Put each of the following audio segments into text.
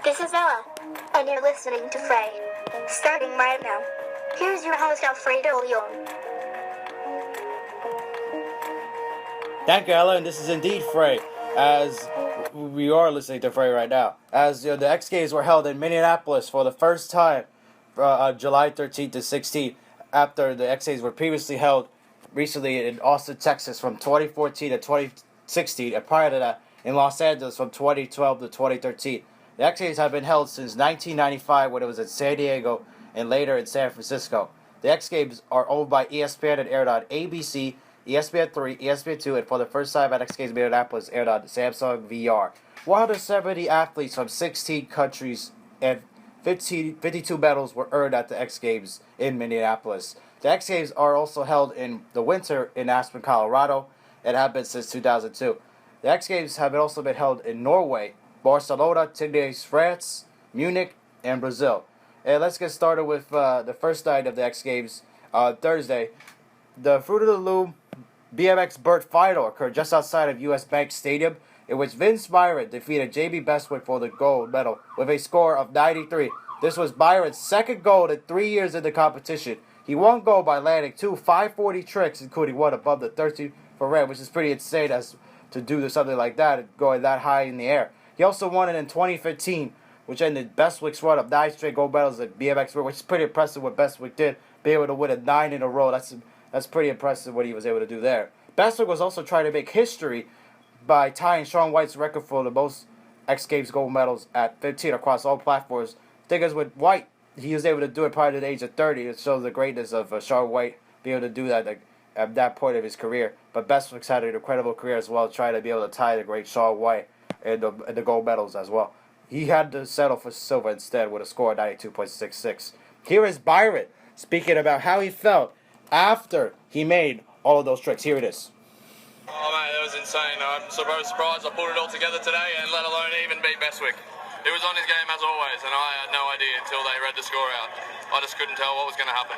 This is Ella, and you're listening to Frey. Starting right now, here's your host Alfredo Leon. Thank you, Ella, and this is indeed Frey, as we are listening to Frey right now. As the X Games were held in Minneapolis for the first time on July 13th to 16th, after the X Games were previously held recently in Austin, Texas from 2014 to 2016, and prior to that in Los Angeles from 2012 to 2013. The X Games have been held since 1995 when it was in San Diego and later in San Francisco. The X Games are owned by ESPN and aired on ABC, ESPN3, ESPN2, and for the first time at X Games MInneapolis aired on Samsung VR. 170 athletes from 16 countries and 52 medals were earned at the X Games in Minneapolis. The X Games are also held in the winter in Aspen, Colorado, and have been since 2002. The X Games have also been held in Norway, Barcelona, Tignes, France, Munich, and Brazil. And let's get started with the first night of the X Games on Thursday. The Fruit of the Loom BMX Burt final occurred just outside of US Bank Stadium, in which Vince Byron defeated J.B. Bestwick for the gold medal with a score of 93. This was Byron's second gold in 3 years in the competition. He won gold by landing two 540 tricks, including one above the 13 for red, which is pretty insane as to do something like that, going that high in the air. He also won it in 2015, which ended Bestwick's run of 9 straight gold medals at BMX, which is pretty impressive what Bestwick did. Be able to win it 9 in a row, that's pretty impressive what he was able to do there. Bestwick was also trying to make history by tying Shaun White's record for the most X Games gold medals at 15 across all platforms. The thing is, with White, he was able to do it prior to the age of 30. It shows the greatness of Shaun White being able to do that at that point of his career. But Bestwick's had an incredible career as well, trying to be able to tie the great Shaun White and the gold medals as well. He had to settle for silver instead with a score of 92.66. Here is Byron speaking about how he felt after he made all of those tricks. Here it is. Oh mate, that was insane. I'm surprised I pulled it all together today, and let alone even beat Bestwick. He was on his game as always, and I had no idea until they read the score out. I just couldn't tell what was going to happen.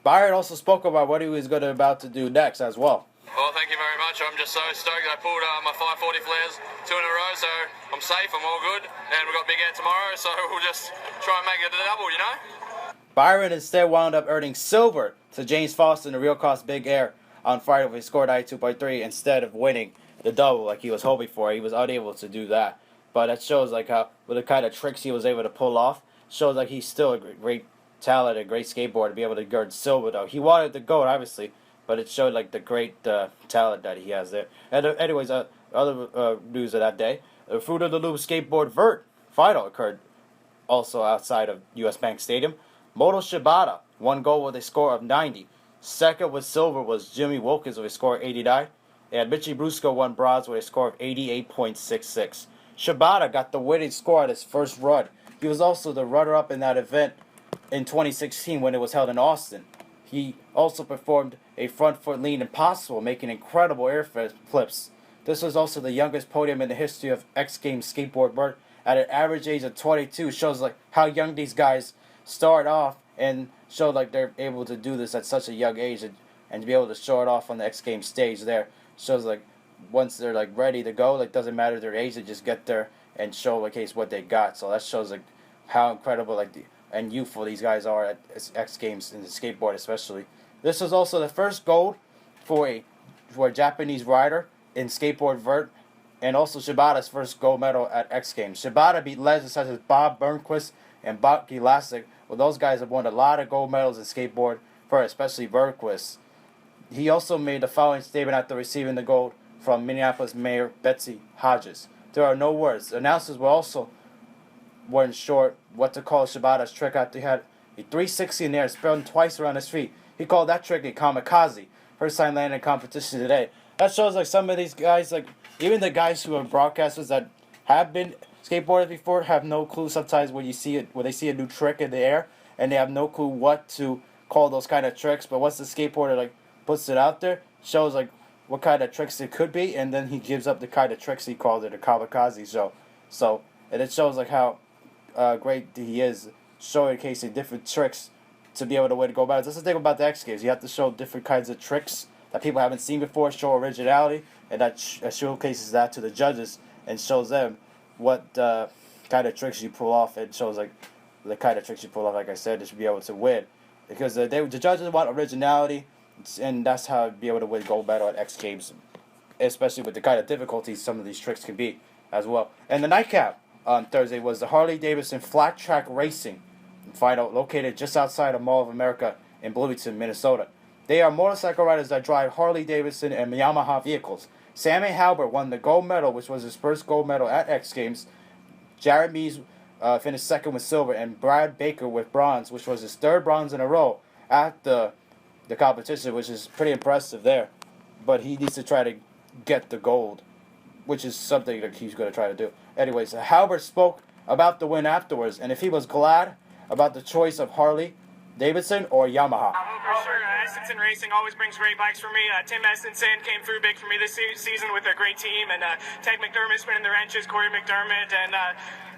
Byron also spoke about what he was about to do next as well. Well, thank you very much. I'm just so stoked. I pulled my 540 flares 2 in a row, so I'm safe, I'm all good. And we've got Big Air tomorrow, so we'll just try and make it a double, you know? Byron instead wound up earning silver to James Foster in the real cost Big Air on Friday with a score 92.3 instead of winning the double like he was hoping for. He was unable to do that. But that shows like how, with the kind of tricks he was able to pull off, shows like he's still a great talent, a great skateboarder to be able to guard silver though. He wanted the gold, obviously, but it showed like the great talent that he has there. And anyways, other news of that day, the Fruit of the Loom skateboard vert final occurred also outside of US Bank Stadium. Moto Shibata won gold with a score of 90. Second with silver was Jimmy Wilkins with a score of 89. And Mitchie Brusco won bronze with a score of 88.66. Shibata got the winning score at his first run. He was also the runner-up in that event in 2016 when it was held in Austin. He also performed a front foot lean impossible, making incredible air flips. This was also the youngest podium in the history of X Games skateboard vert at an average age of 22. Shows like how young these guys start off and show like they're able to do this at such a young age and to be able to show it off on the X Games stage there. Shows like once they're like ready to go, like doesn't matter their age, they just get there and show like hey, what they got. So that shows like how incredible and youthful these guys are at X Games in the skateboard especially. This was also the first gold for a Japanese rider in skateboard vert, and also Shibata's first gold medal at X Games. Shibata beat legends such as Bob Burnquist and Bob Gilasik. Well, those guys have won a lot of gold medals in skateboard vert, especially Burnquist. He also made the following statement after receiving the gold from Minneapolis Mayor Betsy Hodges. There are no words. The announcers weren't sure what to call Shibata's trick after he had a 360 in the air, spun twice around his feet. He called that trick a kamikaze. First time landing in competition today. That shows like some of these guys, like even the guys who are broadcasters that have been skateboarders before, have no clue sometimes when they see a new trick in the air and they have no clue what to call those kind of tricks. But once the skateboarder like puts it out there, shows like what kind of tricks it could be, and then he gives up the kind of tricks he called it a kamikaze show. So and it shows like how great he is, showcasing different tricks to be able to win gold medals. That's the thing about the X Games. You have to show different kinds of tricks that people haven't seen before, show originality, and that showcases that to the judges and shows them what kind of tricks you pull off. It shows like the kind of tricks you pull off, like I said, to be able to win. Because the judges want originality, and that's how to be able to win gold medal at X Games, especially with the kind of difficulties some of these tricks can be as well. And the nightcap on Thursday was the Harley-Davidson Flat Track Racing final, located just outside of Mall of America in Bloomington, Minnesota. They are motorcycle riders that drive Harley-Davidson and Yamaha vehicles. Sammy Halbert won the gold medal, which was his first gold medal at X Games. Jared Mees finished second with silver, and Brad Baker with bronze, which was his third bronze in a row at the competition, which is pretty impressive there. But he needs to try to get the gold, which is something that he's going to try to do. Anyways, Halbert spoke about the win afterwards, and if he was glad about the choice of Harley Davidson or Yamaha. For sure, Estenson Racing always brings great bikes for me. Tim Estenson came through big for me this season with a great team, and Ted McDermott spinning the wrenches, Corey McDermott, and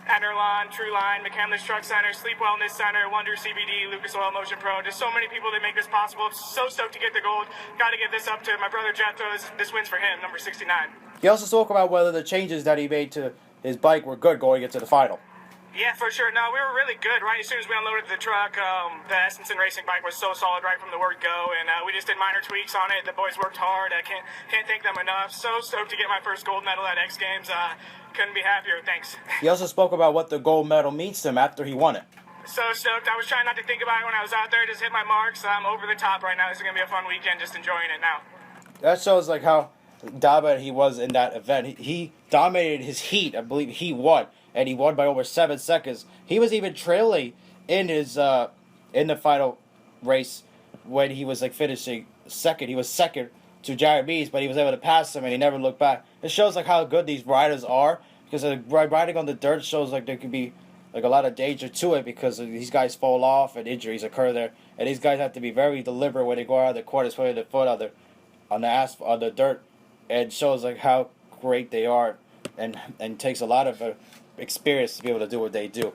Enerlon, Trueline, McCandless Truck Center, Sleep Wellness Center, Wonder CBD, Lucas Oil Motion Pro. Just so many people that make this possible. So stoked to get the gold. Got to give this up to my brother Jethro. This win's for him, number 69. He also spoke about whether the changes that he made to his bike were good going into the final. Yeah, for sure. No, we were really good, right? As soon as we unloaded the truck, the Estenson Racing bike was so solid right from the word go, and we just did minor tweaks on it. The boys worked hard. I can't thank them enough. So stoked to get my first gold medal at X Games. Couldn't be happier. Thanks. He also spoke about what the gold medal means to him after he won it. So stoked. I was trying not to think about it when I was out there. Just hit my marks. I'm over the top right now. This is going to be a fun weekend. Just enjoying it now. That shows like how dominant he was in that event. He dominated his heat. I believe he won. And he won by over 7 seconds. He was even trailing in his in the final race when he was like finishing second. He was second to Jared Mees, but he was able to pass him, and he never looked back. It shows like how good these riders are, because riding on the dirt shows like there could be like a lot of danger to it, because these guys fall off and injuries occur there, and these guys have to be very deliberate when they go out of the corners, putting their foot on the dirt, and shows like how great they are, and takes a lot of experience to be able to do what they do.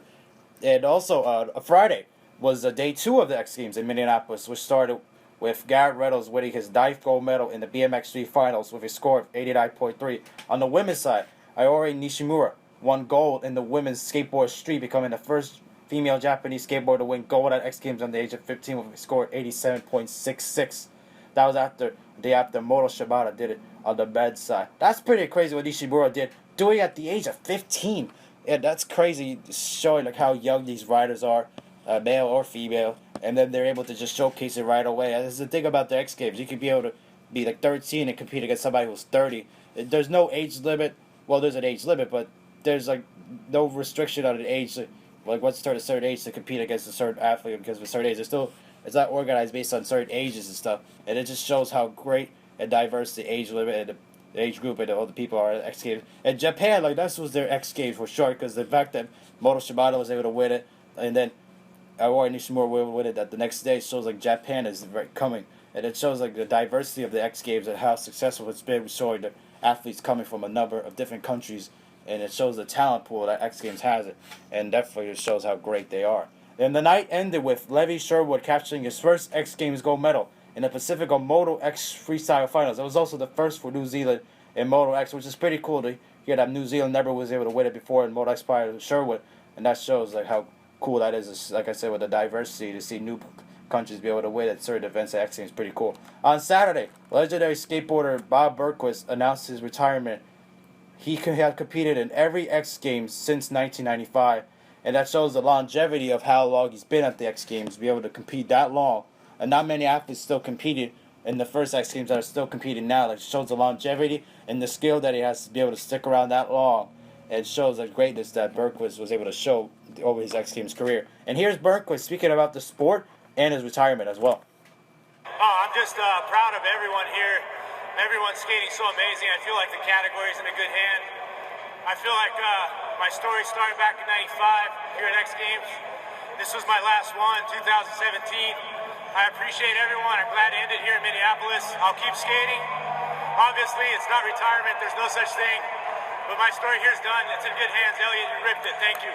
And also, Friday was day 2 of the X Games in Minneapolis, which started with Garrett Reynolds winning his 9th gold medal in the BMX3 finals with a score of 89.3. On the women's side, Iori Nishimura won gold in the women's skateboard street, becoming the first female Japanese skateboarder to win gold at X Games on the age of 15 with a score of 87.66. That was after Moto Shibata did it on the men's side. That's pretty crazy what Nishimura did, doing it at the age of 15. Yeah, that's crazy, showing like how young these riders are, male or female, and then they're able to just showcase it right away. That's the thing about the X Games. You could be able to be like 13 and compete against somebody who's 30. There's no age limit. Well, there's an age limit, but there's like no restriction on an age. Like once you turn a certain age to compete against a certain athlete because of a certain age, it's not organized based on certain ages and stuff. And it just shows how great and diverse the age limit and the age group and all the people are at X Games. And Japan, like this was their X Games for short, because the fact that Moto Shibata was able to win it, and then Iori Nishimura will win it that the next day, shows like Japan is coming. And it shows like the diversity of the X Games and how successful it's been, showing the athletes coming from a number of different countries. And it shows the talent pool that X Games has it. And definitely it shows how great they are. And the night ended with Levi Sherwood capturing his first X Games gold medal in the Pacifico Moto X Freestyle Finals. It was also the first for New Zealand in Moto X, which is pretty cool to hear that New Zealand never was able to win it before in Moto X prior to Sherwood. And that shows like how cool that is. Like I said, with the diversity, to see new countries be able to win at certain events at X Games is pretty cool. On Saturday, legendary skateboarder Bob Burnquist announced his retirement. He had competed in every X Games since 1995, and that shows the longevity of how long he's been at the X Games, to be able to compete that long. And not many athletes still competed in the first X Games that are still competing now. Like, it shows the longevity and the skill that he has to be able to stick around that long. And it shows the greatness that Burnquist was able to show over his X Games career. And here's Burnquist speaking about the sport and his retirement as well. Oh, I'm just proud of everyone here. Everyone's skating so amazing. I feel like the category's in a good hand. I feel like my story started back in '95 here at X Games. This was my last one, 2017. I appreciate everyone. I'm glad to end it here in Minneapolis. I'll keep skating. Obviously, it's not retirement. There's no such thing. But my story here's done. It's in good hands. Elliot, you ripped it. Thank you.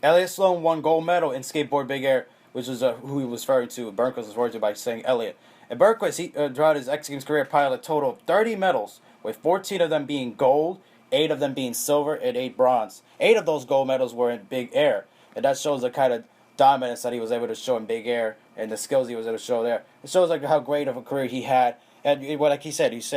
Elliot Sloan won gold medal in skateboard big air, which is who he was referring to. Burnquist was referred to by saying Elliot. And Burnquist, throughout his X Games career, piled a total of 30 medals, with 14 of them being gold. 8 of them being silver and 8 bronze. 8 of those gold medals were in big air, and that shows the kind of dominance that he was able to show in big air and the skills he was able to show there. It shows like how great of a career he had. And what like he said he's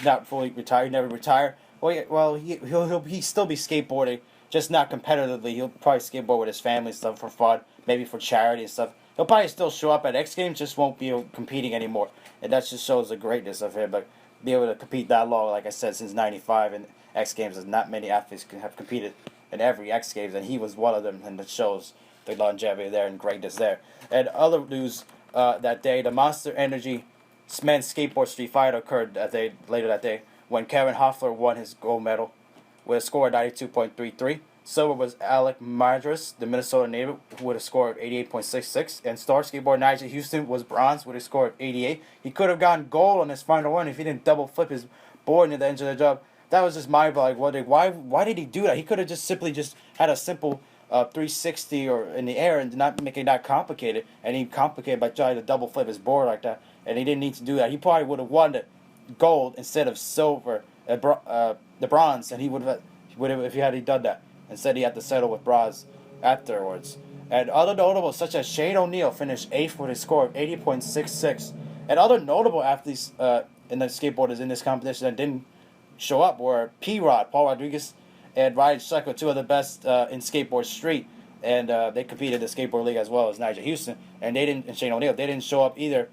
not fully retired, he never retire. Well, he'll still be skateboarding, just not competitively. He'll probably skateboard with his family and stuff for fun, maybe for charity and stuff. He'll probably still show up at X Games, just won't be competing anymore. And that just shows the greatness of him. Like, be able to compete that long, like I said, since '95 in X Games, there's not many athletes can have competed in every X Games, and he was one of them, and it shows the longevity there and greatness there. And other news that day, the Monster Energy men's skateboard street fight occurred later that day when Kevin Hoffler won his gold medal with a score of 92.33. Silver was Alec Madras, the Minnesota native, with a score of 88.66. And star skateboarder Nigel Houston was bronze with a score of 88. He could have gotten gold on his final one if he didn't double flip his board near the end of the job. That was just mind-blowing. Why did he do that? He could have just simply had a simple 360 or in the air and not make it that complicated. And he complicated by trying to double flip his board like that. And he didn't need to do that. He probably would have won the gold instead of silver, the bronze, and he would have if he had done that. Instead, he had to settle with bronze afterwards. And other notables such as Shane O'Neill finished 8th with a score of 80.66. And other notable athletes in the skateboarders in this competition that didn't show up were P-Rod, Paul Rodriguez, and Ryan Sheckler, two of the best in skateboard street. And they competed in the skateboard league as well as Nigel Houston. And Shane O'Neill, they didn't show up either.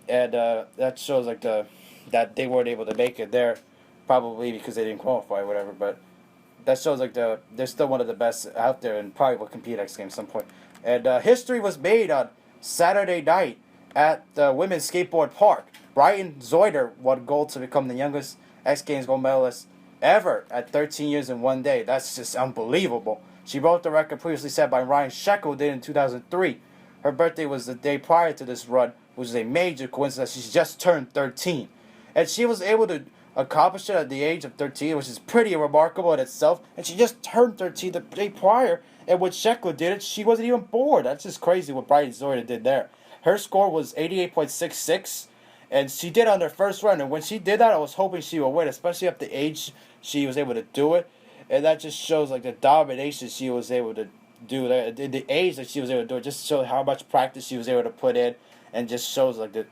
And that shows like that they weren't able to make it there, probably because they didn't qualify or whatever. But that shows like they're still one of the best out there and probably will compete at X Games at some point. And history was made on Saturday night at the Women's Skateboard Park. Brighton Zeuner won gold to become the youngest X Games gold medalist ever at 13 years in one day. That's just unbelievable. She broke the record previously set by Ryan Sheckler, who did in 2003. Her birthday was the day prior to this run, which is a major coincidence. She just turned 13. And she was able to accomplish it at the age of 13, which is pretty remarkable in itself. And she just turned 13 the day prior. And when Sheckler did it, she wasn't even born. That's just crazy what Brighton Zeuner did there. Her score was 88.66. And she did it on her first run. And when she did that, I was hoping she would win, especially at the age she was able to do it. And that just shows like the domination she was able to do there. The age that she was able to do it just shows how much practice she was able to put in. And just shows like the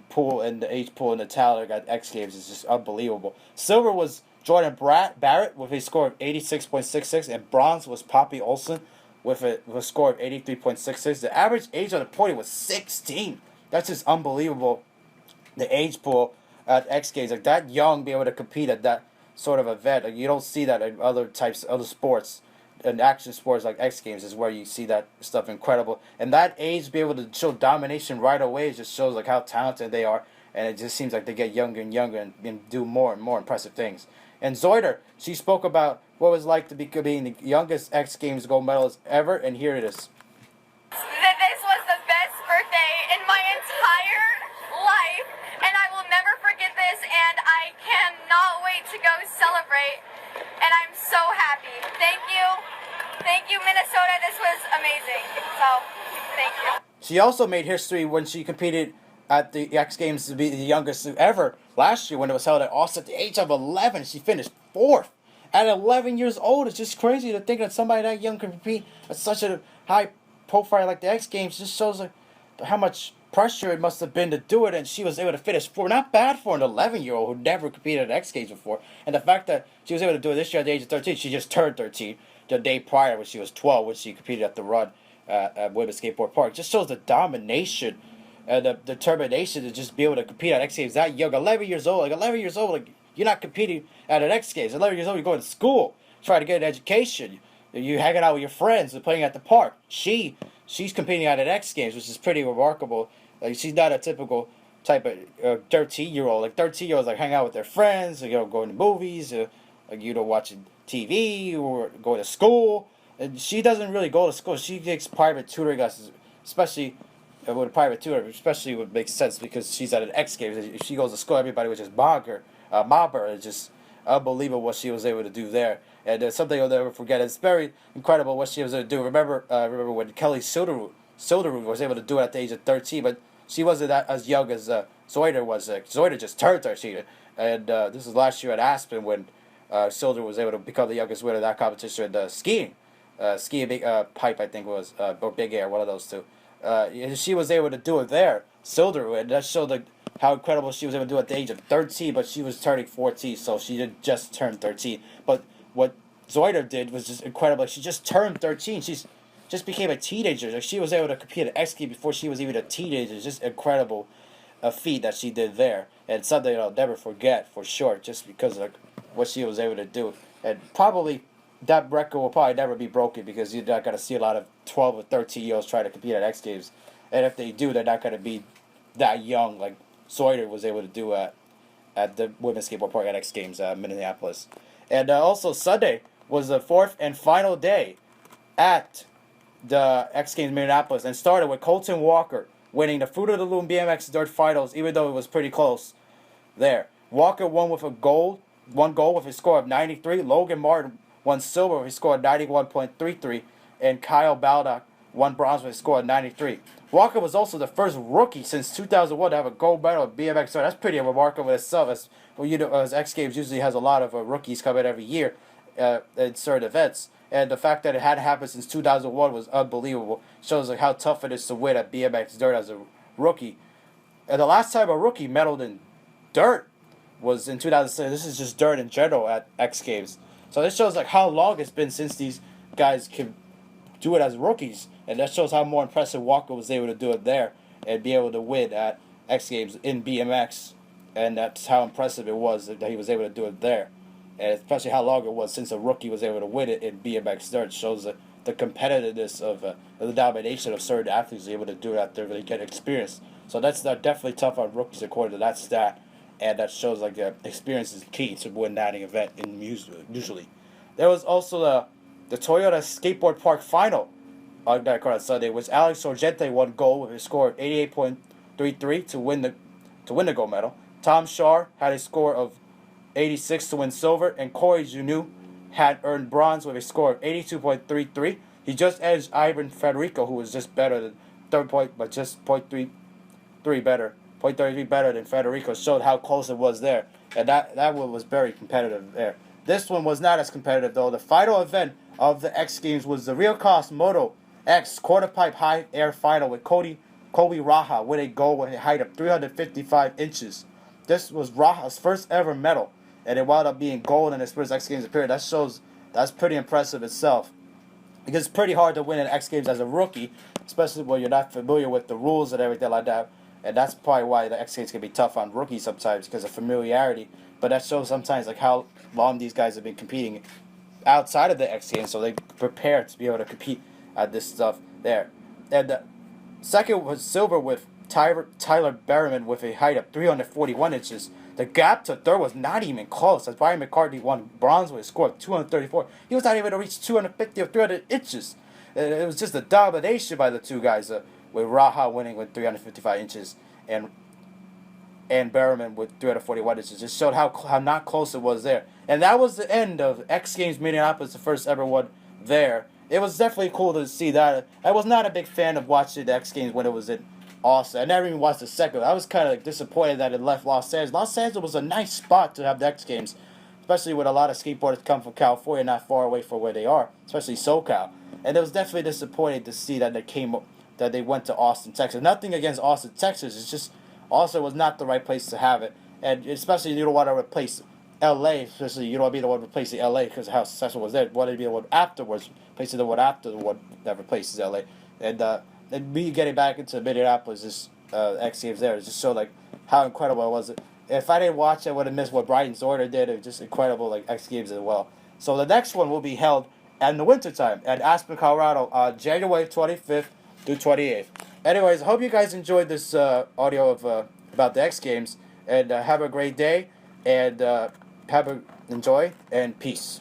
pool and the age pool and the talent at X Games is just unbelievable. Silver was Jordan Barrett with a score of 86.66, and bronze was Poppy Olsen with a score of 83.66. The average age on the podium was 16. That's just unbelievable. The age pool at X Games, like that young, be able to compete at that sort of event. Like you don't see that in other sports. And action sports like X Games is where you see that stuff incredible. And that age, be able to show domination right away, just shows like how talented they are. And it just seems like they get younger and younger and do more and more impressive things. And Zeuner, she spoke about what it was like to be being the youngest X Games gold medalist ever. And here it is. This was the best birthday in my entire life. And I will never forget this. And I cannot wait to go celebrate. And I'm so happy. Thank you. Thank you, Minnesota. This was amazing. So, thank you. She also made history when she competed at the X Games to be the youngest ever last year when it was held at Austin at the age of 11. She finished 4th at 11 years old. It's just crazy to think that somebody that young can compete at such a high profile like the X Games. Just shows like how much pressure it must have been to do it, and she was able to finish 4th. Not bad for an 11-year-old who never competed at X Games before. And the fact that she was able to do it this year at the age of 13, she just turned 13 the day prior when she was 12, when she competed at the run at Women's Skateboard Park. Just shows the domination and the determination to just be able to compete at X Games that young. 11 years old, like you're not competing at an X Games. 11 years old, you're going to school, trying to get an education. You're hanging out with your friends and playing at the park. She's competing at an X Games, which is pretty remarkable. Like she's not a typical type of 13-year-old. Like 13-year-olds like hang out with their friends, going to movies, watching TV or going to school. And she doesn't really go to school. She takes private tutoring classes, especially with a private tutor. Especially would make sense because she's at an X Games. If she goes to school, everybody would just mob her. It's just unbelievable what she was able to do there. And something I'll never forget. It's very incredible what she was able to do. Remember when Kelly Silderud was able to do it at the age of 13, but she wasn't that as young as Zeuner was. Zeuner just turned 13. And this was last year at Aspen when Zeuner was able to become the youngest winner of that competition in the skiing. Skiing big pipe, I think it was, or big air, one of those two. She was able to do it there. Zeuner, and that showed like how incredible she was able to do at the age of 13, but she was turning 14, so she didn't just turn 13. But what Zeuner did was just incredible. She just turned 13. She's just became a teenager. Like, she was able to compete at X Games before she was even a teenager. It's just incredible a feat that she did there, and something I'll never forget for sure, just because of what she was able to do. And probably that record will probably never be broken because you're not gonna see a lot of 12 or 13-year-olds try to compete at X Games, and if they do, they're not gonna be that young like Zeuner was able to do at the women's skateboard park at X Games Minneapolis. And also Sunday was the fourth and final day at the X Games Minneapolis, and started with Colton Walker winning the Fruit of the Loom BMX Dirt Finals, even though it was pretty close there. Walker won with one goal with a score of 93. Logan Martin won silver with a score of 91.33. And Kyle Baldock won bronze with a score of 93. Walker was also the first rookie since 2001 to have a gold medal at BMX. So that's pretty remarkable in itself. As, well, you know, as X Games usually has a lot of rookies come in every year in certain events. And the fact that it hadn't happened since 2001 was unbelievable. Shows like how tough it is to win at BMX Dirt as a rookie. And the last time a rookie medaled in dirt was in 2006. This is just dirt in general at X Games. So this shows like how long it's been since these guys can do it as rookies. And that shows how more impressive Walker was able to do it there and be able to win at X Games in BMX. And that's how impressive it was that he was able to do it there. And especially how long it was since a rookie was able to win it in BMX Dirt. Shows the competitiveness of the domination of certain athletes able to do it after they get experience. So that's definitely tough on rookies according to that stat. And that shows like experience is key to win that event in usually. There was also the Toyota Skateboard Park Final on that card on Sunday, which Alex Sorgente won gold with a score of 88.33 to win the gold medal. Tom Shar had a score of 86 to win silver, and Corey Junu had earned bronze with a score of 82.33. He just edged Ivan Federico, who was just better than third point, but just 0.33 better. 0.33 better than Federico. Showed how close it was there, and that one was very competitive there. This one was not as competitive though. The final event of the X Games was the Real Cost Moto X quarter pipe high air final with Kobe Raha winning gold with a height of 355 inches. This was Raha's first ever medal, and it wound up being gold in his first X Games appearance. That shows that's pretty impressive itself. Because it's pretty hard to win an X Games as a rookie, especially when you're not familiar with the rules and everything like that. And that's probably why the X Games can be tough on rookies sometimes because of familiarity. But that shows sometimes like how long these guys have been competing outside of the X Games, so they prepare to be able to compete at this stuff there. And the second was silver with Tyler Berriman with a height of 341 inches. The gap to third was not even close, as Brian McCartney won bronze with a score of 234. He was not even to reach 250 or 300 inches. It was just a domination by the two guys, with Raha winning with 355 inches and Berriman with 341 inches. Just showed how not close it was there. And that was the end of X Games Minneapolis, the first ever one there. It was definitely cool to see that. I was not a big fan of watching the X Games when it was in Austin. I never even watched the second. I was kind of disappointed that it left Los Angeles. Los Angeles was a nice spot to have the X Games, especially with a lot of skateboarders come from California, not far away from where they are, especially SoCal. And it was definitely disappointing to see that they went to Austin, Texas. Nothing against Austin, Texas. It's just Austin was not the right place to have it, and especially you don't want to replace L.A. Especially you don't want to be the one replacing L.A. because of how successful it was there. You want to be the one afterwards, replacing the one after the one that replaces L.A. And me getting back into Minneapolis, this X Games there, it just showed like how incredible it was. If I didn't watch it, I would have missed what Brighton Zeuner did. It was just incredible, like X Games as well. So the next one will be held in the wintertime at Aspen, Colorado, on January 25th through 28th. Anyways, I hope you guys enjoyed this audio of about the X Games, and have a great day, and enjoy, and peace.